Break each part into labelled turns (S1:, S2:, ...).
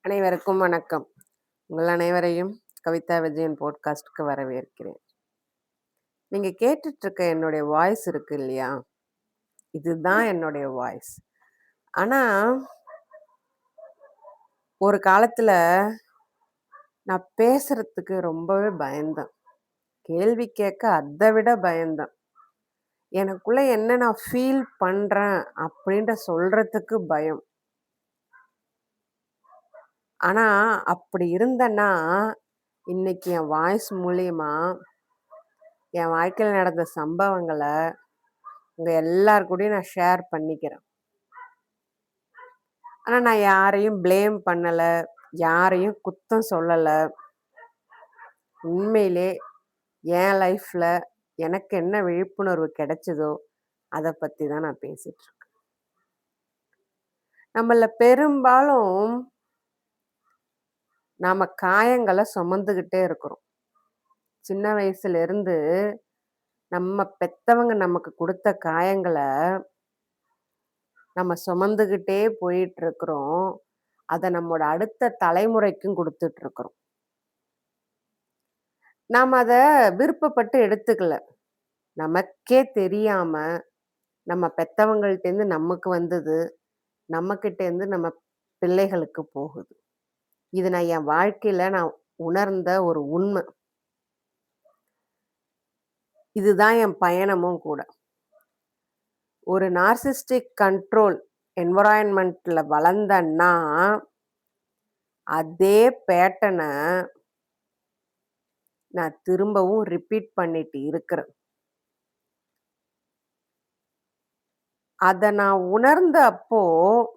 S1: அனைவருக்கும் வணக்கம். உங்கள் அனைவரையும் கவிதா விஜயன் போட்காஸ்ட்க்கு வரவேற்கிறேன். நீங்க கேட்டுட்டு இருக்க என்னுடைய வாய்ஸ் இருக்கு இல்லையா? இதுதான் என்னுடைய வாய்ஸ். ஆனா, ஒரு காலத்துல நான் பேசுறதுக்கு ரொம்பவே பயந்தேன். கேள்வி கேட்க அத விட பயந்தேன். எனக்குள்ள என்ன நான் ஃபீல் பண்றேன் அப்படின்ற சொல்றதுக்கு பயம். ஆனா, அப்படி இருந்தேன்னா, இன்னைக்கு என் வாய்ஸ் மூலியமா என் வாழ்க்கையில நடந்த சம்பவங்கள உங்க எல்லார் கூடயும் நான் ஷேர் பண்ணிக்கிறேன். ஆனா நான் யாரையும் ப்ளேம் பண்ணல. யாரையும் குத்தம் சொல்லல. உண்மையிலே என் லைஃப்ல எனக்கு என்ன விழிப்புணர்வு கிடைச்சதோ, அத பத்தி தான் நான் பேசிட்டு இருக்கேன். நம்மள பெரும்பாலும் நாம காயங்கள சுமந்துகிட்டே இருக்கிறோம். சின்ன வயசுல இருந்து நம்ம பெத்தவங்க நமக்கு குடுத்த காயங்கள நம்ம சுமந்துகிட்டே போயிட்டு இருக்கிறோம். அத நம்மோட அடுத்த தலைமுறைக்கும் குடுத்துட்டு இருக்கிறோம். நாம அத விருப்பப்பட்டு எடுத்துக்கல. நமக்கே தெரியாம நம்ம பெத்தவங்கள்ட்டேருந்து நமக்கு வந்தது. நம்மகிட்டேருந்து நம்ம பிள்ளைகளுக்கு போகுது. இது நான் என் வாழ்க்கையில நான் உணர்ந்த ஒரு உண்ம. இதுதான் என் பயணமும் கூட. ஒரு நார்சிஸ்டிக் கண்ட்ரோல் என்வைரன்மென்ட்ல வளர்ந்தேன்னா, அதே பேட்டர்ன நான் திரும்பவும் ரிப்பீட் பண்ணிட்டு இருக்கிறேன். அத நான் உணர்ந்த அப்போ,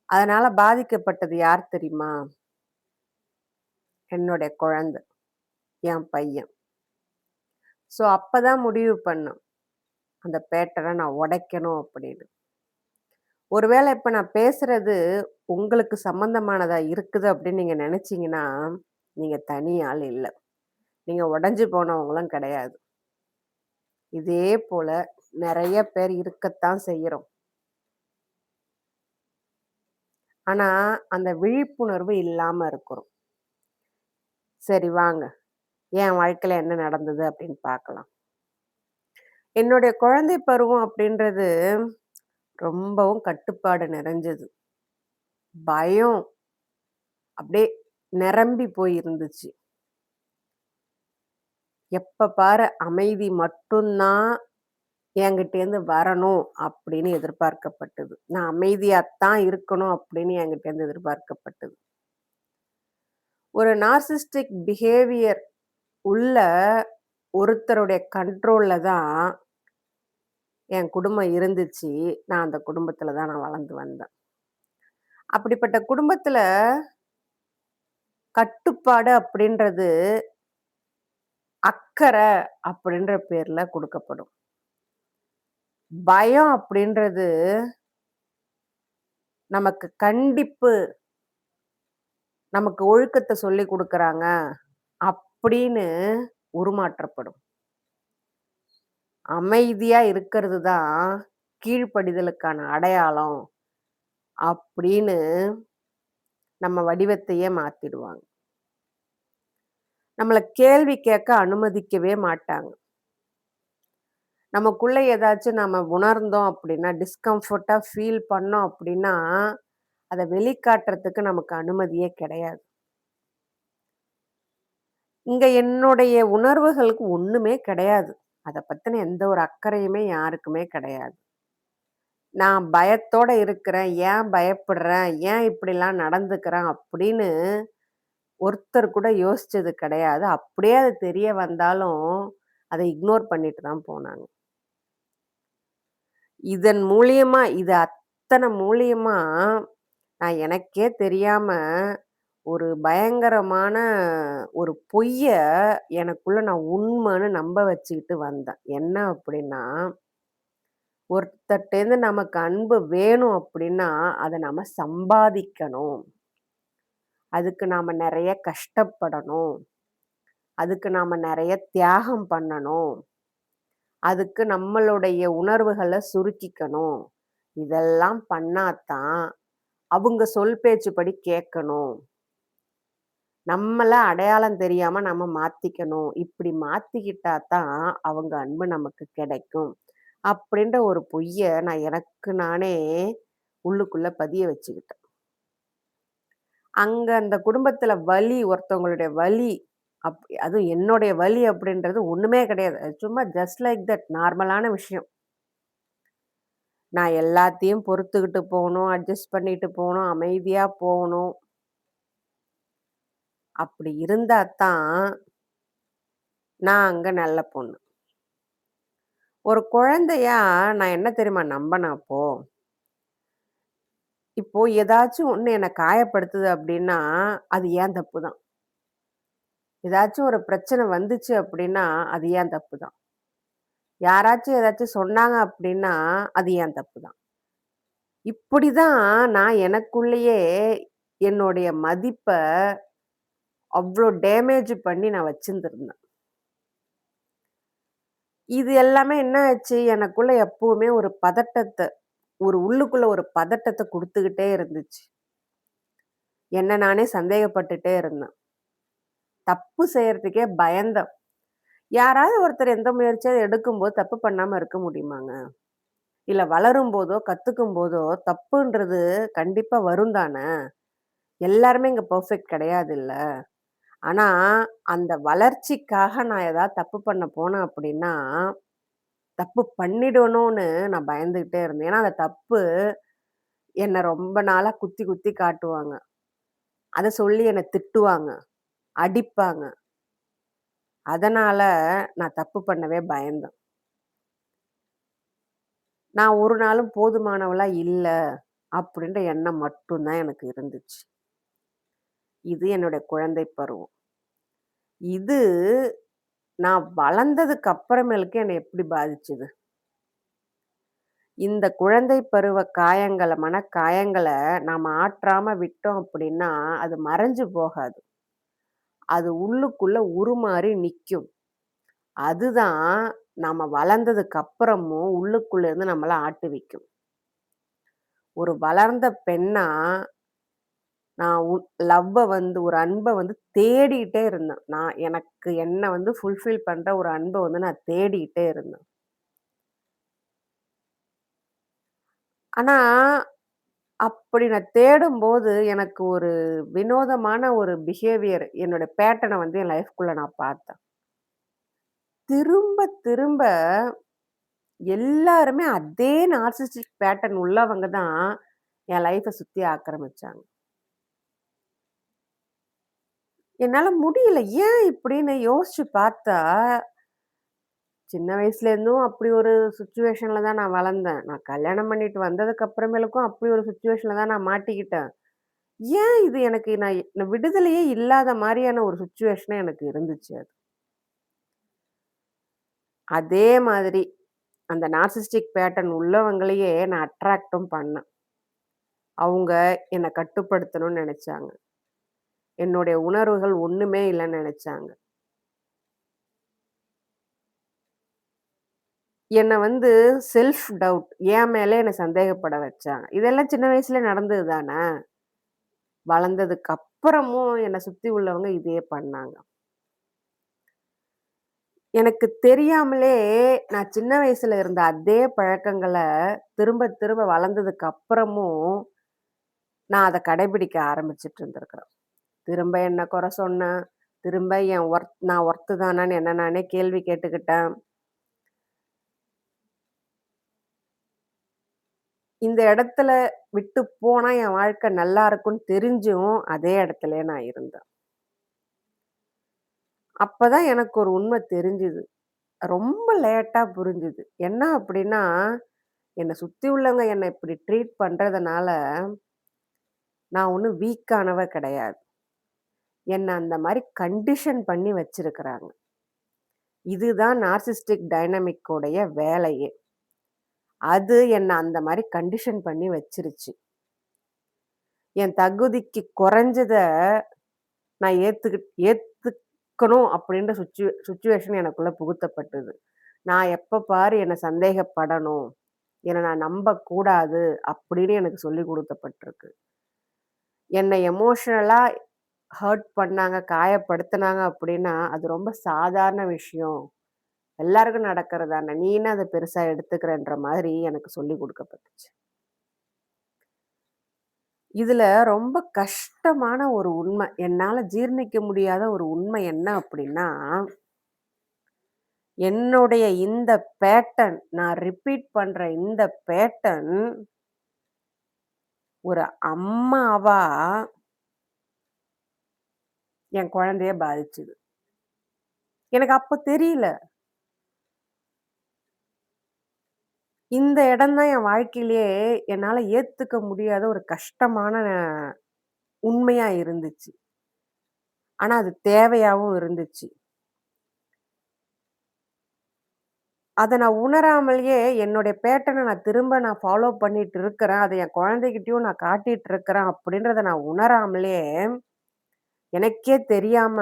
S1: அதனால பாதிக்கப்பட்டது யார் தெரியுமா? என்னுடைய குழந்தை, என் பையன். அப்பதான் முடிவு பண்ணேன். அந்த பேட்டர்ன நான் உடைக்கணும் அப்படின்னு. ஒருவேளை இப்ப நான் பேசுறது உங்களுக்கு சம்மந்தமானதா இருக்குது அப்படின்னு நீங்க நெனச்சீங்கன்னா, நீங்க தனி ஆள் இல்ல. நீங்க உடைஞ்சு போனவங்களும் கிடையாது. இதே போல நெறைய பேர் இருக்கத்தான் செய்றோம். ஆனா, அந்த விழிப்புணர்வு இல்லாம இருக்கிறோம். சரி வாங்க, என் வாழ்க்கையில என்ன நடந்தது அப்படின்னு பார்க்கலாம். என்னுடைய குழந்தை பருவம் அப்படின்றது ரொம்பவும் கட்டுப்பாடு நிறைஞ்சது. பயம் அப்படியே நிரம்பி போய் இருந்துச்சு. எப்ப பாரு அமைதி மட்டும் தான் என்கிட்டேருந்து வரணும் அப்படின்னு எதிர்பார்க்கப்பட்டது. நான் அமைதியாத்தான் இருக்கணும் அப்படின்னு என்கிட்டேருந்து எதிர்பார்க்கப்பட்டது. ஒரு நார்சிஸ்டிக் பிஹேவியர் உள்ள ஒருத்தருடைய கண்ட்ரோல்ல தான் என் குடும்பம் இருந்துச்சு. நான் அந்த குடும்பத்துல தான் நான் வளர்ந்து வந்தேன். அப்படிப்பட்ட குடும்பத்துல கட்டுப்பாடு அப்படின்றது அக்கறை அப்படின்ற பேர்ல குடுக்கப்படும். பயம் அப்படின்றது நமக்கு கண்டிப்பு, நமக்கு ஒழுக்கத்த சொல்லிக் குடுக்குறாங்க அப்படின்னு உருமாற்றப்படும். அமைதியா இருக்கிறது தான் கீழ்ப்படிதலுக்கான அடையாளம் அப்படின்னு நம்ம வடிவத்தையே மாத்திடுவாங்க. நம்மள கேள்வி கேட்க அனுமதிக்கவே மாட்டாங்க. நமக்குள்ள ஏதாச்சும் நாம உணர்ந்தோம் அப்படின்னா, டிஸ்கம்ஃபர்ட்டா ஃபீல் பண்ணோம் அப்படின்னா, அத வெளிக்காட்டுறதுக்கு நமக்கு அனுமதியே கிடையாது. இங்க என்னுடைய உணர்வுகளுக்கு ஒண்ணுமே கிடையாது. அத பத்தின எந்த ஒரு அக்கறையுமே யாருக்குமே கிடையாது. நான் பயத்தோட இருக்கிறேன், ஏன் பயப்படுறேன், ஏன் இப்படிலாம் நடந்துக்கிறேன் அப்படின்னு ஒருத்தர் கூட யோசிச்சது கிடையாது. அப்படியே அது தெரிய வந்தாலும், அத இக்னோர் பண்ணிட்டு தான் போனாங்க. இதன் மூலியமா இது அத்தன மூலியமா நான் எனக்கே தெரியாம ஒரு பயங்கரமான ஒரு பொய்ய எனக்குள்ள நான் உண்மைன்னு நம்ப வச்சுக்கிட்டு வந்தேன். என்ன அப்படின்னா, ஒருத்தர்ட்டேருந்து நமக்கு அன்பு வேணும் அப்படின்னா, அத நாம சம்பாதிக்கணும். அதுக்கு நாம நெறைய கஷ்டப்படணும். அதுக்கு நாம நெறைய தியாகம் பண்ணணும். அதுக்கு நம்மளுடைய உணர்வுகள சுருக்கிக்கணும். இதெல்லாம் பண்ணாதான் அவங்க சொல் பேச்சுப்படி கேட்கணும். நம்மள அடையாளம் தெரியாம நம்ம மாத்திக்கணும். இப்படி மாத்திக்கிட்டா தான் அவங்க அன்பு நமக்கு கிடைக்கும். அப்படின்ற ஒரு பொய்ய நான் எனக்கு நானே உள்ளுக்குள்ள பதிய வச்சுக்கிட்டேன். அங்க அந்த குடும்பத்துல வலி ஒருத்தவங்களுடைய வலி அதுவும் என்னுடைய வலி அப்படின்றது ஒண்ணுமே கிடையாது. அது சும்மா ஜஸ்ட் லைக் தட் நார்மலான விஷயம். நான் எல்லாத்தையும் பொறுத்துக்கிட்டு போணும், அட்ஜஸ்ட் பண்ணிட்டு போணும், அமைதியா போணும். அப்படி இருந்தா தான் நான் அங்க நல்ல பொண்ணு. ஒரு குழந்தையா நான் என்ன தெரியுமா நம்பனேன் அப்போ? இப்போ ஏதாச்சும் ஒண்ணு என்ன காயப்படுத்துது அப்படின்னா, அது ஏன் தப்பு தான். ஏதாச்சும் ஒரு பிரச்சனை வந்துச்சு அப்படின்னா, அது ஏன் தப்பு தான். யாராச்சும் ஏதாச்சும் சொன்னாங்க அப்படின்னா, அது ஏன் தப்பு தான். இப்படிதான் நான் எனக்குள்ளேயே என்னுடைய மதிப்ப அவ்ளோ டேமேஜ் பண்ணி நான் வச்சிருந்திருந்தேன். இது எல்லாமே என்ன ஆச்சு, எனக்குள்ள எப்பவுமே ஒரு உள்ளுக்குள்ள ஒரு பதட்டத்த குடுத்துக்கிட்டே இருந்துச்சு. என்ன நானே சந்தேகப்பட்டுட்டே இருந்தேன். தப்பு செய்யறதுக்கே பயந்தேன். யாராவது ஒருத்தர் எந்த முயற்சியாவது எடுக்கும்போது தப்பு பண்ணாம இருக்க முடியுமாங்க? இல்ல வளரும்போதோ, கத்துக்கும்போதோ தப்புன்றது கண்டிப்பா வரும் தான. எல்லாருமே இங்க பெர்ஃபெக்ட் கிடையாதுல்ல. ஆனா, அந்த வளர்ச்சிக்காக நான் ஏதாவது தப்பு பண்ண போனேன் அப்படின்னா, தப்பு பண்ணிடணும்னு நான் பயந்துகிட்டே இருந்தேன். ஏன்னா, அந்த தப்பு என்ன ரொம்ப நாளா குத்தி குத்தி காட்டுவாங்க. அத சொல்லி என்ன திட்டுவாங்க, அடிப்பாங்க. அதனால நான் தப்பு பண்ணவே பயந்தேன். நான் ஒரு நாளும் போதுமானவளா இல்ல, அப்படின்ற எண்ணம் மட்டும் தான் எனக்கு இருந்துச்சு. இது என்னுடைய குழந்தை பருவம். இது நான் வளர்ந்ததுக்கு அப்புறமேலுக்கு என்ன எப்படி பாதிச்சது? இந்த குழந்தை பருவ காயங்கள, மனக்காயங்கள நாம ஆற்றாம விட்டோம் அப்படின்னா, அது மறைஞ்சு போகாது. அது உள்ளுக்குள்ள உருமாறி நிக்கும். அதுதான் நாம வளர்ந்ததுக்கு அப்புறமும் உள்ளுக்குள்ள இருந்து நம்மள ஆட்டுவிக்கும். ஒரு வளர்ந்த பெண்ணா நான் ஒரு அன்ப வந்து தேடிட்டே இருந்தேன். எனக்கு என்ன வந்து ஃபுல்ஃபில் பண்ற ஒரு அன்ப வந்து நான் தேடிட்டே இருந்தேன். ஆனா, அப்படி நான் தேடும்போது எனக்கு ஒரு வினோதமான ஒரு பிஹேவியர் என்னோட பேட்டர்ன வந்து என் லைஃப்குள்ள நான் பார்த்தேன். திரும்ப திரும்ப எல்லாருமே அதே நார்சிஸ்டிக் பேட்டர்ன் உள்ளவங்க தான் என் லைஃப்ப சுத்தி ஆக்கிரமிச்சாங்க. என்னால முடியல. ஏன் இப்படின்னு யோசிச்சு பார்த்தா, சின்ன வயசுலேருந்தும் அப்படி ஒரு சிச்சுவேஷன்ல தான் நான் வளர்ந்தேன். நான் கல்யாணம் பண்ணிட்டு வந்ததுக்கு அப்புறமேலுக்கும் அப்படி ஒரு சிச்சுவேஷன்ல தான் நான் மாட்டிக்கிட்டேன். ஏன் இது எனக்கு நான் விடுதலையே இல்லாத மாரியான ஒரு சிச்சுவேஷனா எனக்கு இருந்துச்சு அது. அதே மாதிரி அந்த நார்சிஸ்டிக் பேட்டர்ன் உள்ளவங்களையே நான் அட்ராக்டும் பண்ணேன். அவங்க என்ன கட்டுப்படுத்தணும்னு நெனச்சாங்க. என்னுடைய உணர்வுகள் ஒண்ணுமே இல்லன்னு நெனச்சாங்க. என்ன வந்து செல்ஃப் டவுட் என் மேலே என்ன சந்தேகப்பட வச்சாங்க. இதெல்லாம் சின்ன வயசுல நடந்தது தான. வளர்ந்ததுக்கு அப்புறமும் என்ன சுத்தி உள்ளவங்க இதே பண்ணாங்க. எனக்கு தெரியாமலே நான் சின்ன வயசுல இருந்த அதே பழக்கங்கள திரும்ப திரும்ப வளர்ந்ததுக்கு அப்புறமும் நான் அத கடைபிடிக்க ஆரம்பிச்சுட்டு இருந்திருக்கிறேன். திரும்ப என்ன குறை சொன்னேன். திரும்ப நான் ஒர்த்து தானான்னு என்ன நானே கேள்வி கேட்டுக்கிட்டேன். இந்த இடத்துல விட்டு போனா என் வாழ்க்கை நல்லா இருக்கும்னு தெரிஞ்சும் அதே இடத்துலயே நான் இருந்தேன். அப்பதான் எனக்கு ஒரு உண்மை தெரிஞ்சுது. ரொம்ப லேட்டா புரிஞ்சுது. என்ன அப்படின்னா, என்ன சுத்தி உள்ளவங்க என்ன இப்படி ட்ரீட் பண்றதுனால, நான் ஒண்ணும் வீக்கானவ கிடையாது. என்ன அந்த மாரி கண்டிஷன் பண்ணி வச்சிருக்கிறாங்க. இதுதான் நார்சிஸ்டிக் டைனமிக் உடைய வேலையே. அது என்ன அந்த மாரி கண்டிஷன் பண்ணி வச்சிருச்சு. என் தகுதிக்கு குறைஞ்சத நான் ஏத்துக்கணும் அப்படின்ற சிச்சுவேஷன் எனக்குள்ள புகுத்தப்பட்டது. நான் எப்ப பாரு என்ன சந்தேகப்படணும். என்ன நான் நம்பக்கூடாது அப்படின்னு எனக்கு சொல்லிக் குடுக்கப்பட்டிருக்கு. என்னை எமோஷனலா ஹர்ட் பண்ணாங்க, காயப்படுத்துனாங்க அப்படின்னா, அது ரொம்ப சாதாரண விஷயம். எல்லாருக்கும் நடக்கிறது தானே. நீ என்ன அத பெருசா எடுத்துக்கிறன்ற மாதிரி எனக்கு சொல்லிக் குடுக்கப்பட்டுச்சு. இதுல ரொம்ப கஷ்டமான ஒரு உண்மை, என்னால ஜீரணிக்க முடியாத ஒரு உண்மை என்ன அப்படின்னா, என்னுடைய இந்த பேட்டர்ன் நான் ரிப்பீட் பண்ற இந்த பேட்டர்ன் ஒரு அம்மாவா என் குழந்தைய பாதிச்சுது. எனக்கு அப்ப தெரியல. இந்த இடம் தான் என் வாழ்க்கையிலேயே என்னால ஏத்துக்க முடியாத ஒரு கஷ்டமான உண்மையா இருந்துச்சு. ஆனா அது தேவையாவும் இருந்துச்சு. அத நான் உணராமலேயே என்னுடைய பேட்டர்ன நான் திரும்ப ஃபாலோ பண்ணிட்டு இருக்கிறேன். அத என் குழந்தைகிட்டயும் நான் காட்டிட்டு இருக்கிறேன் அப்படின்றத நான் உணராமலே, எனக்கே தெரியாம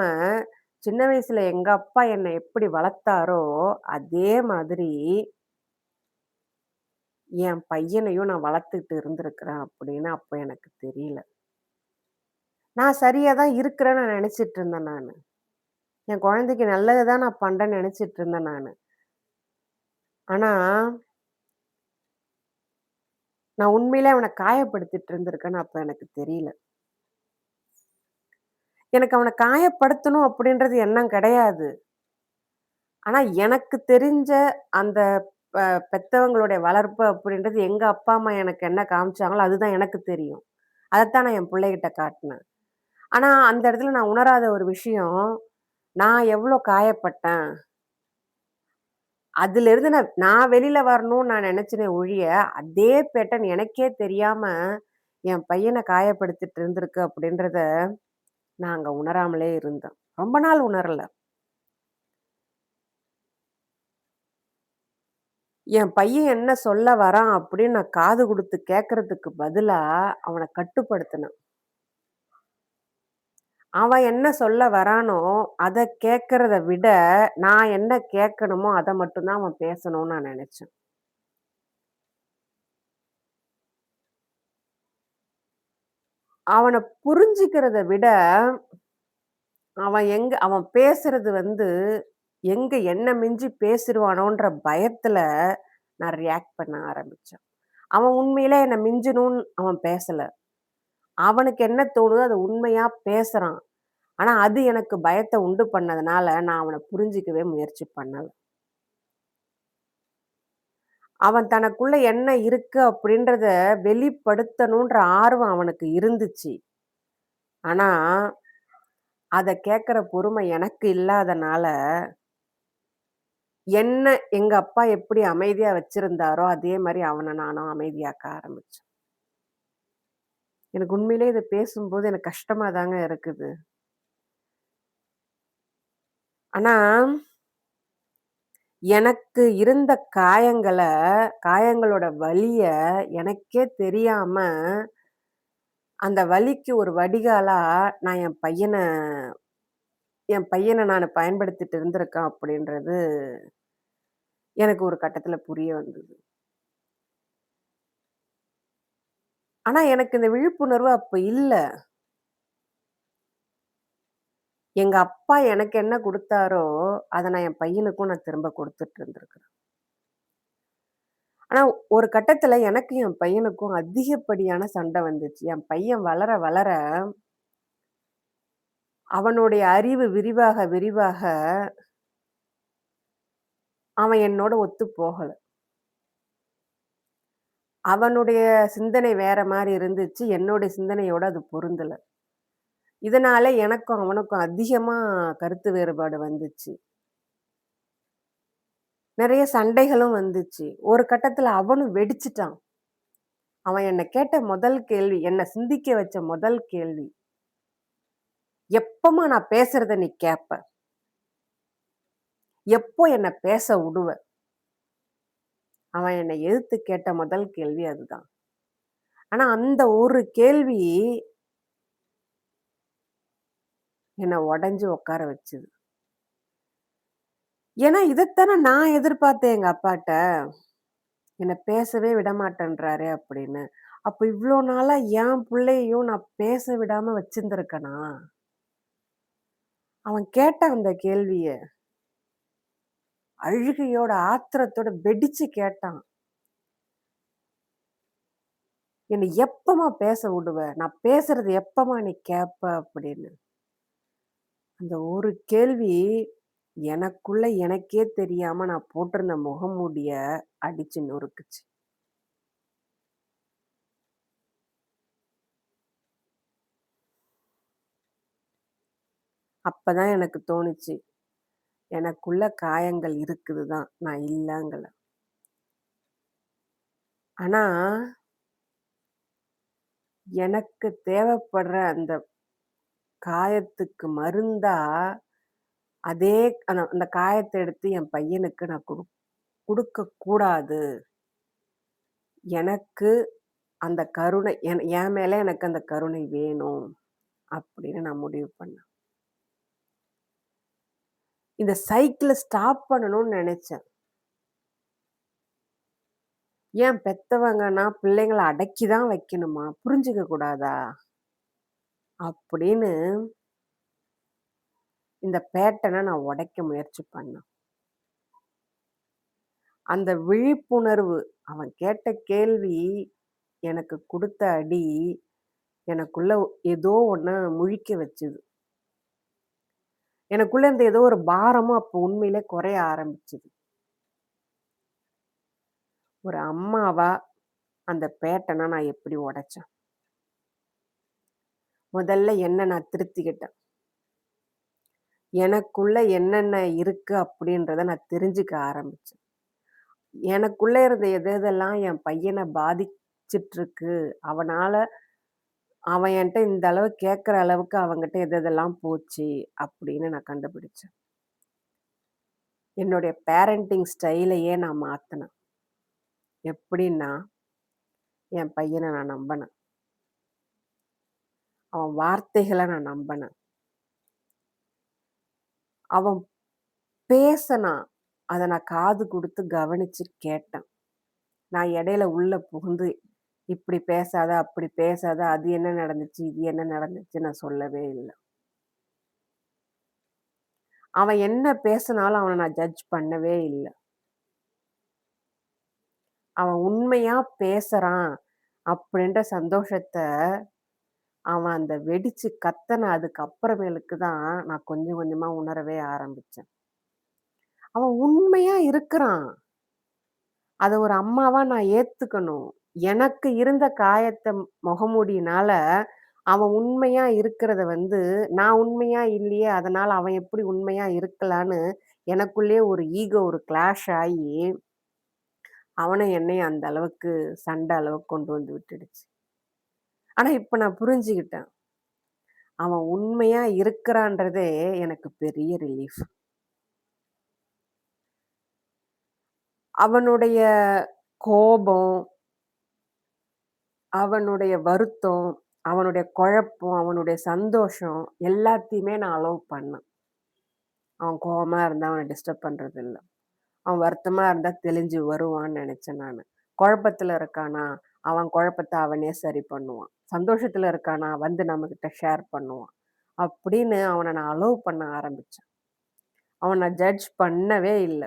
S1: சின்ன வயசுல எங்க அப்பா என்ன எப்படி வளர்த்தாரோ, அதே மாதிரி என் பையனையும் நான் வளர்த்துட்டு இருந்திருக்கிறேன் அப்படின்னு அப்ப எனக்கு தெரியல. நான் சரியா தான் இருக்கிறேன்னு நான் நெனச்சுட்டு இருந்தேன் நானு. என் குழந்தைக்கு நல்லது தான் நான் பண்றேன்னு நெனச்சுட்டு இருந்தேன் நானு. ஆனா, நான் உண்மையிலே அவன காயப்படுத்திட்டு இருந்திருக்கேன்னு அப்ப எனக்கு தெரியல. எனக்கு அவன காயப்படுத்தணும் அப்படின்றது எண்ணம் கிடையாது. ஆனா, எனக்கு தெரிஞ்ச அந்த ப பெத்தவங்களுடைய வளர்ப்பு அப்படின்றது எங்க அப்பா, அம்மா எனக்கு என்ன காமிச்சாங்களோ, அதுதான் எனக்கு தெரியும். அதத்தான் நான் என் பிள்ளைகிட்ட காட்டுனேன். ஆனா, அந்த இடத்துல நான் உணராத ஒரு விஷயம், நான் எவ்ளோ காயப்பட்டேன். அதிலிருந்து நான் நான் வெளில வரணும்னு நான் நெனச்சேனே ஒழிய, அதே பேட்டர்ன் எனக்கே தெரியாம, என் பையன காயப்படுத்திட்டு இருந்திருக்கு அப்படின்றத, நான் அங்க உணராமலே இருந்தேன். ரொம்ப நாள் உணரல. என் பையன் என்ன சொல்ல வரான் அப்படின்னு நான் காது குடுத்து கேட்கறதுக்கு பதிலா, அவன கட்டுப்படுத்துனேன். அவன் என்ன சொல்ல வரானோ, அத கேட்கறத விட, நான் என்ன கேட்கணுமோ, அத மட்டும் தான் அவன் பேசணும்னு நான் நெனச்சேன். அவன புரிஞ்சுக்கிறத விட, அவன் பேசுறது எங்க என்ன மிஞ்சி பேசிருவானோன்ற பயத்துல நான் ரியாக்ட் பண்ண ஆரம்பிச்சேன். அவன் உண்மையிலே என்ன மிஞ்சணும்னு அவன் பேசல. அவனுக்கு என்ன தோணுதோ அத உண்மையா பேசுறான். ஆனா அது எனக்கு பயத்த உண்டு பண்ணதுனால, நான் அவன புரிஞ்சுக்கவே முயற்சி பண்ணல. அவன் தனக்குள்ள என்ன இருக்கு அப்படின்றத வெளிப்படுத்தணுன்ற ஆர்வம் அவனுக்கு இருந்துச்சு. ஆனா, அத கேட்கிற பொறுமை எனக்கு இல்லாதனால என்ன எங்க அப்பா எப்படி அமைதியா வச்சிருந்தாரோ, அதே மாரி அவன நானும் அமைதியாக்க ஆரம்பிச்சேன். எனக்கு உண்மையிலேயே இத பேசும்போது எனக்கு கஷ்டமா தாங்க இருக்குது. ஆனா, எனக்கு இருந்த காயங்களோட வலிய எனக்கே தெரியாம, அந்த வலிக்கு ஒரு வடிகாலா நான் என் பையன நானு பயன்படுத்திட்டு இருந்திருக்கேன் அப்படின்றது எனக்கு ஒரு கட்டத்தில புரிய வந்தது. ஆனா, எனக்கு இந்த விழிப்புணர்வு அப்ப இல்ல. எங்க அப்பா எனக்கு என்ன குடுத்தாரோ, அத நான் என் பையனுக்கும் நான் திரும்ப குடுத்துட்டு இருந்திருக்கிறேன். ஆனா, ஒரு கட்டத்துல எனக்கும் என் பையனுக்கும் அதிகப்படியான சண்டை வந்துச்சு. என் பையன் வளர, வளர அவனுடைய அறிவு விரிவாக அவன் என்னோட ஒத்து போகல. அவனுடைய சிந்தனை வேற மாரி இருந்துச்சு. என்னுடைய சிந்தனையோட அது பொருந்தல. இதனால எனக்கும் அவனுக்கும் அதிகமா கருத்து வேறுபாடு வந்துச்சு. நெறைய சண்டைகளும் வந்துச்சு. ஒரு கட்டத்துல அவனும் வெடிச்சுட்டான். அவன் என்ன கேட்ட முதல் கேள்வி, என்ன சிந்திக்க வச்ச முதல் கேள்வி, "எப்பம்மா நான் பேசுறத நீ கேப்ப? எப்போ என்ன பேச உடுவ?" அவன் என்னை எதிர்த்து கேட்ட முதல் கேள்வி அதுதான். ஆனா அந்த ஒரு கேள்வி என்ன உடைஞ்சு உட்கார வச்சுது. ஏன்னா இதத்தானே நான் எதிர்பார்த்தேன் எங்க அப்பாட்ட. என்ன பேசவே விடமாட்டேன்றாரே அப்படின்னு. அப்ப இவ்ளோ நாளா என் புள்ளையையும் நான் பேச விடாம வச்சிருந்திருக்கனா? அவன் கேட்டான் அந்த கேள்விய. அழுகையோட, ஆத்திரத்தோட வெடிச்சு கேட்டான். "என்ன எப்பம்மா பேச விடுவ? நான் பேசுறது எப்பம்மா நீ கேட்ப?" அப்படின்னு. அந்த ஒரு கேள்வி எனக்குள்ள எனக்கே தெரியாம நான் போட்டிருந்த முகமூடிய அடிச்சு நொறுக்குச்சு. அப்பதான் எனக்கு தோணுச்சு. எனக்குள்ள காயங்கள் இருக்குது தான். நான் இல்லங்கல. ஆனா, எனக்கு தேவைப்படுற அந்த காயத்துக்கு மருந்தா, அதே அந்த அந்த காயத்த எடுத்து என் பையனுக்கு நான் குடுக்கக் கூடாது. எனக்கு அந்த கருணை என் மேல எனக்கு அந்த கருணை வேணும். அப்படின்னு நான் முடிவு பண்ணேன். இந்த சைக்கிள ஸ்டாப் பண்ணணும்னு நெனச்சேன். ஏன் பெத்தவங்கன்னா பிள்ளைங்கள அடக்கி தான் வைக்கணுமா? புரிஞ்சுக்க கூடாதா? அப்படின்னு இந்த பேட்டர்ன நான் உடைக்க முயற்சி பண்ணேன். அந்த விழிப்புணர்வு அவன் கேட்ட கேள்வி எனக்கு குடுத்த அடி, எனக்குள்ள ஏதோ ஒண்ண முழிக்க வச்சுது. எனக்குள்ள இருந்த ஏதோ ஒரு பாரமும் அப்போ உண்மையிலே குறைய ஆரம்பிச்சது. ஒரு அம்மாவா அந்த பேட்டர்ன நான் எப்படி உடைச்சேன்? முதல்ல என்ன நான் திருத்திக்கிட்டேன். எனக்குள்ள என்னென்ன இருக்கு அப்படின்றத நான் தெரிஞ்சுக்க ஆரம்பிச்சேன். எனக்குள்ள இருந்த எது எதெல்லாம் என் பையன பாதிச்சிட்டுருக்கு, அவன் என்ட்ட இந்த அளவு கேட்கிற அளவுக்கு அவன்கிட்ட எது எதெல்லாம் போச்சு அப்படின்னு நான் கண்டுபிடிச்சேன். என்னுடைய பேரண்டிங் ஸ்டைலையே நான் மாத்துனேன். எப்படின்னா, என் பையன நான் நம்புனேன். அவன் வார்த்தைகள நான் நம்புனேன். அவன் பேசனான். அத நான் காது குடுத்து கவனிச்சு கேட்டேன். நான் இடையில உள்ள புகுந்து, "இப்படி பேசாத, அப்படி பேசாத, அது என்ன நடந்துச்சு, இது என்ன நடந்துச்சு" நான் சொல்லவே இல்ல. அவன் என்ன பேசினாலும் அவன நான் ஜட்ஜ் பண்ணவே இல்ல. அவன் உண்மையா பேசுறான் அப்படின்ற சந்தோஷத்த, அவன் அந்த வெடிச்சு கத்தன அதுக்கு அப்புறமேலுக்கு தான் நான் கொஞ்சம் கொஞ்சமா உணரவே ஆரம்பிச்சேன். அவன் உண்மையா இருக்கிறான். அத ஒரு அம்மாவா நான் ஏத்துக்கணும். எனக்கு இருந்த காயத்த முகமூடியினால, அவன் உண்மையா இருக்கிறத நான் உண்மையா இல்லையே, அதனால அவன் எப்படி உண்மையா இருக்கலான்னு எனக்குள்ளேயே ஒரு ஈகோ ஒரு கிளாஷ் ஆயி, அவனும் என்னையும் அந்த அளவுக்கு சண்ட அளவுக்கு கொண்டு வந்து விட்டுடுச்சு. ஆனா இப்ப நான் புரிஞ்சுகிட்டேன். அவன் உண்மையா இருக்கிறான்றதே எனக்கு பெரிய ரிலீஃப். அவனுடைய கோபம், அவனுடைய வருத்தம், அவனுடைய குழப்பம், அவனுடைய சந்தோஷம் எல்லாத்தையுமே நான் அலோவ் பண்ணேன். அவன் கோவமா இருந்தா அவன டிஸ்டர்ப் பண்றதில்ல. அவன் வருத்தமா இருந்தா தெளிஞ்சு வருவான்னு நெனச்சேன் நானு. குழப்பத்துல இருக்கானா, அவன் குழப்பத்த அவனே சரி பண்ணுவான். சந்தோஷத்துல இருக்கானா, வந்து நம்மகிட்ட ஷேர் பண்ணுவான். அப்படின்னு அவன நான் அலோவ் பண்ண ஆரம்பிச்சேன். அவன ஜட்ஜ் பண்ணவே இல்ல.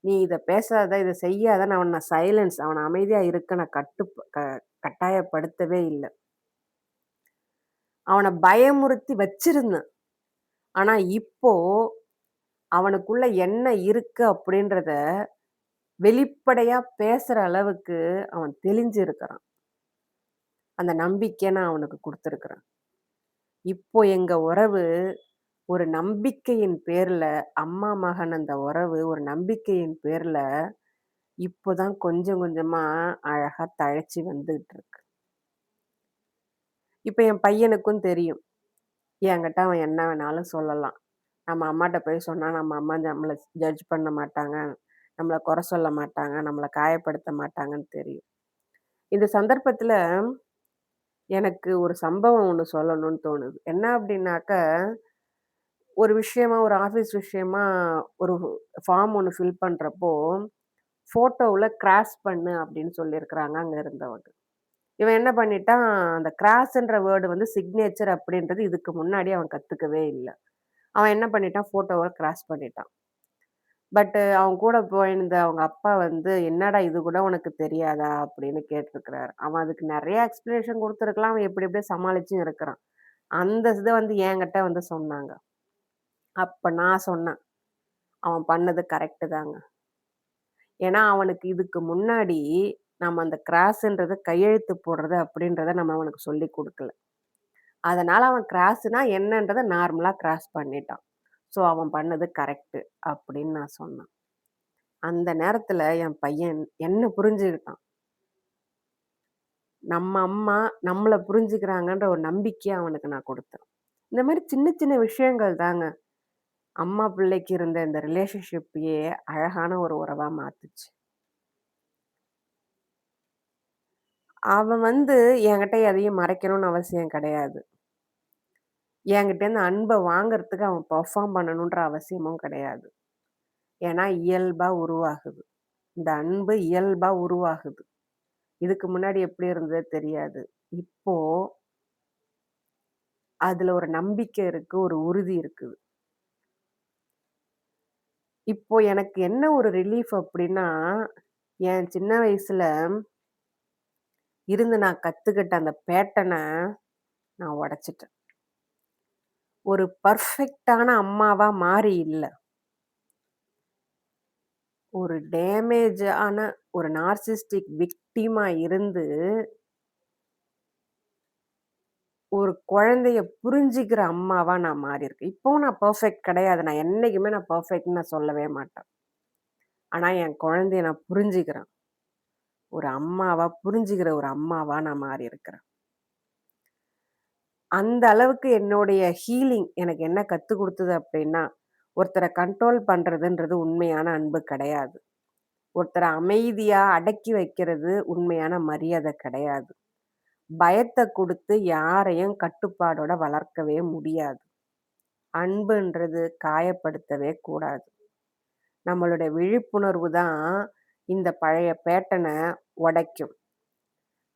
S1: நீ இத பேசாத, இத செய்யாதன்னு அவன நான் அவன அமைதியா இருக்க நான் கட்டாயப்படுத்தவே இல்ல. அவன பயமுறுத்தி வச்சிருந்தேன். ஆனா இப்போ அவனுக்குள்ள என்ன இருக்கு அப்படின்றத வெளிப்படையா பேசுற அளவுக்கு அவன் தெளிஞ்சிருக்கிறான். அந்த நம்பிக்கைய நான் அவனுக்கு குடுத்துருக்கிறேன். இப்போ எங்க உறவு ஒரு நம்பிக்கையின் பேர்ல அம்மா, மகன் அந்த உறவு ஒரு நம்பிக்கையின் பேர்ல இப்போ தான் கொஞ்சம் கொஞ்சமா அழகா தழைச்சு வந்துகிட்டு இருக்கு. இப்ப என் பையனுக்கும் தெரியும். என்கிட்ட அவன் என்ன வேணாலும் சொல்லலாம். நம்ம அம்மாட்ட போய் சொன்னா நம்ம அம்மா நம்மள ஜட்ஜ் பண்ண மாட்டாங்க. நம்மள குறை சொல்ல மாட்டாங்க. நம்மள காயப்படுத்த மாட்டாங்கன்னு தெரியும். இந்த சந்தர்ப்பத்துல எனக்கு ஒரு சம்பவம் ஒண்ணு சொல்லணும்னு தோணுது. என்ன அப்டின்னாக்க, ஒரு ஆஃபீஸ் விஷயமா ஒரு ஃபார்ம் ஒண்ணு ஃபில் பண்றப்போ, ஃபோட்டோவுல கிராஸ் பண்ணு அப்டின்னு சொல்லியிருக்கிறாங்க அங்க இருந்தவங்க. இவன் என்ன பண்ணிட்டான், அந்த கிராஸ்ன்ற வேர்ட் வந்து சிக்னேச்சர் அப்படின்றது இதுக்கு முன்னாடி அவன் கத்துக்கவே இல்ல. அவன் என்ன பண்ணிட்டான், ஃபோட்டோவ கிராஸ் பண்ணிட்டான். அவன் கூட போயிருந்த அவங்க அப்பா வந்து, "என்னடா இது கூட உனக்கு தெரியாதா?" அப்படின்னு கேட்டிருக்கிறாரு. அவன் அதுக்கு நெறைய எக்ஸ்ப்ளனேஷன் குடுத்துருக்கலாம். அவன் எப்படி எப்படியோ சமாளிச்சும் இருக்கிறான். அந்த இத வந்து என்கிட்ட வந்து சொன்னாங்க. அப்ப நான் சொன்னேன், "அவன் பண்ணது கரெக்ட்டு தாங்க." ஏன்னா, அவனுக்கு இதுக்கு முன்னாடி நம்ம அந்த கிராஸ்ன்றது கையெழுத்து போடுறது அப்படின்றத நம்ம அவனுக்கு சொல்லிக் குடுக்கல. அதனால அவன் கிராஸ்னா என்னன்றத நார்மலா கிராஸ் பண்ணிட்டான். அவன் பண்ணது கரெக்ட்டு அப்படின்னு நான் சொன்னேன். அந்த நேரத்துல என் பையன் என்ன புரிஞ்சுக்கிட்டான். நம்ம அம்மா நம்மள புரிஞ்சுக்கிறாங்கன்ற ஒரு நம்பிக்கைய அவனுக்கு நான் குடுத்தேன். இந்த மாரி சின்ன சின்ன விஷயங்கள் தாங்க. அம்மா பிள்ளைக்கு இருந்த இந்த ரிலேஷன்ஷிப்பயே அழகான ஒரு உறவா மாத்துச்சு. அவன் வந்து என்கிட்ட எதையும் மறைக்கணும்னு அவசியம் கிடையாது. என்கிட்டேருந்து அன்ப வாங்குறதுக்கு அவன் பெர்ஃபார்ம் பண்ணணுன்ற அவசியமும் கிடையாது. ஏன்னா இயல்பா உருவாகுது. இந்த அன்பு இயல்பா உருவாகுது. இதுக்கு முன்னாடி எப்படி இருந்ததோ தெரியாது. இப்போ அதுல ஒரு நம்பிக்கை இருக்கு, ஒரு உறுதி இருக்குது. இப்போ எனக்கு என்ன ஒரு ரிலீஃப் அப்டின்னா, என் சின்ன வயசுல இருந்து நான் கத்துக்கிட்ட அந்த பேட்டர்ன நான் உடைச்சுட்டேன். ஒரு பெர்ஃபெக்ட்டான அம்மாவா மாறி இல்ல. ஒரு டேமேஜ் ஆன ஒரு நார்சிஸ்டிக் விக்டிமா இருந்து, ஒரு குழந்தைய புரிஞ்சுக்கிற அம்மாவா நான் மாறியிருக்கேன். இப்பவும் நான் பெர்ஃபெக்ட் கிடையாது. நான் என்னைக்குமே நான் பெர்ஃபெக்ட்ன்னு நான் சொல்லவே மாட்டேன். ஆனா என் குழந்தைய நான் புரிஞ்சுக்கிறேன். ஒரு அம்மாவா புரிஞ்சுக்கிற ஒரு அம்மாவா நான் மாறியிருக்கிறேன். அந்த அளவுக்கு என்னுடைய ஹீலிங் எனக்கு என்ன கத்துக் குடுத்தது அப்டின்னா, ஒருத்தர கண்ட்ரோல் பண்றதுன்றது உண்மையான அன்பு கிடையாது. ஒருத்தர அமைதியா அடக்கி வைக்கிறது உண்மையான மரியாதை கிடையாது. பயத்த குடுத்து யாரையும் கட்டுப்பாடோட வளர்க்கவே முடியாது. அன்புன்றது காயப்படுத்தவே கூடாது. நம்மளுடைய விழிப்புணர்வு தான் இந்த பழைய பேட்டர்ன உடைக்கும்.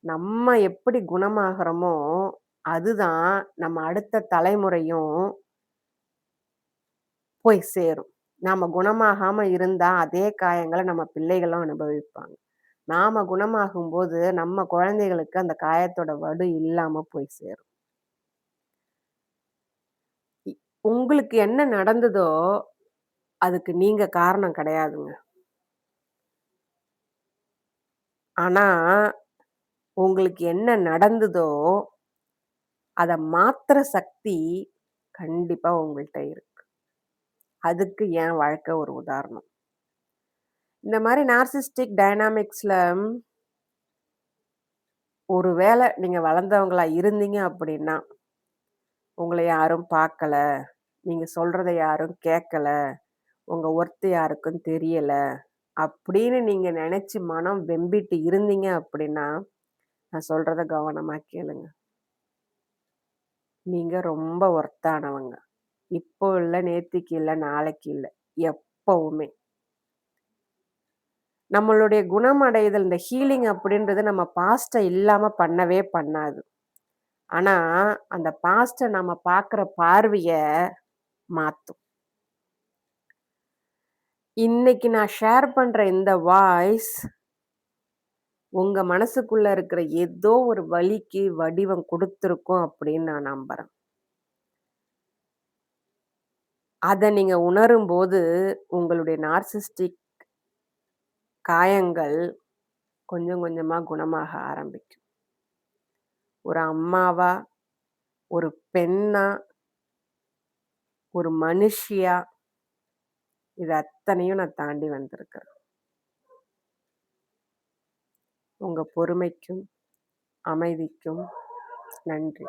S1: நம்ம எப்படி குணமாகுறோமோ, அதுதான் நம்ம அடுத்த தலைமுறையும் போய் சேரும். நாம குணமாகாம இருந்தா, அதே காயங்கள நம்ம பிள்ளைகளும் அனுபவிப்பாங்க. நாம குணமாகும்போது, நம்ம குழந்தைகளுக்கு அந்த காயத்தோட வடு இல்லாம போய் சேரும். இ உங்களுக்கு என்ன நடந்ததோ, அதுக்கு நீங்க காரணம் கிடையாதுங்க. ஆனா, உங்களுக்கு என்ன நடந்ததோ, அத மாத்துற சக்தி கண்டிப்பா உங்கள்ட்ட இருக்கு. அதுக்கு என் வாழ்க்கை ஒரு உதாரணம். இந்த மாரி நார்சிஸ்டிக் டைனாமிக்ஸ்ல ஒரு வேள நீங்க வளர்ந்தவங்களா இருந்தீங்க அப்படின்னா, உங்கள யாரும் பார்க்கல, நீங்க சொல்றத யாரும் கேட்கல, உங்க ஒர்த் யாருக்கும் தெரியல, அப்படின்னு நீங்க நெனச்சு மனம் வெம்பிட்டு இருந்தீங்க அப்படின்னா, நான் சொல்றத கவனமா கேளுங்க. நீங்க ரொம்ப ஒர்த்தானவங்க. இப்போ இல்ல, நேத்திக்கு இல்ல, நாளைக்கு இல்ல. எப்பவுமே. நம்மளுடைய குணமடைதல், இந்த ஹீலிங் அப்படின்றது நம்ம பாஸ்ட்ட இல்லாம பண்ணவே பண்ணாது. ஆனா, அந்த பாஸ்ட்ட நம்ம பார்க்குற பார்வைய மாத்தும். இன்னைக்கு நான் ஷேர் பண்ற இந்த வாய்ஸ், உங்க மனசுக்குள்ள இருக்கிற ஏதோ ஒரு வலிக்கு வடிவம் குடுத்திருக்கும் அப்படின்னு நான் நம்புறேன். அத நீங்க உணரும்போது, உங்களுடைய நார்சிஸ்டிக் காயங்கள் கொஞ்சம் கொஞ்சமா குணமாக ஆரம்பிக்கும். ஒரு அம்மாவா, ஒரு பெண்ணா, ஒரு மனுஷியா, இது அத்தனையும் நான் தாண்டி வந்திருக்கிறேன். உங்க பொறுமைக்கும், அமைதிக்கும் நன்றி.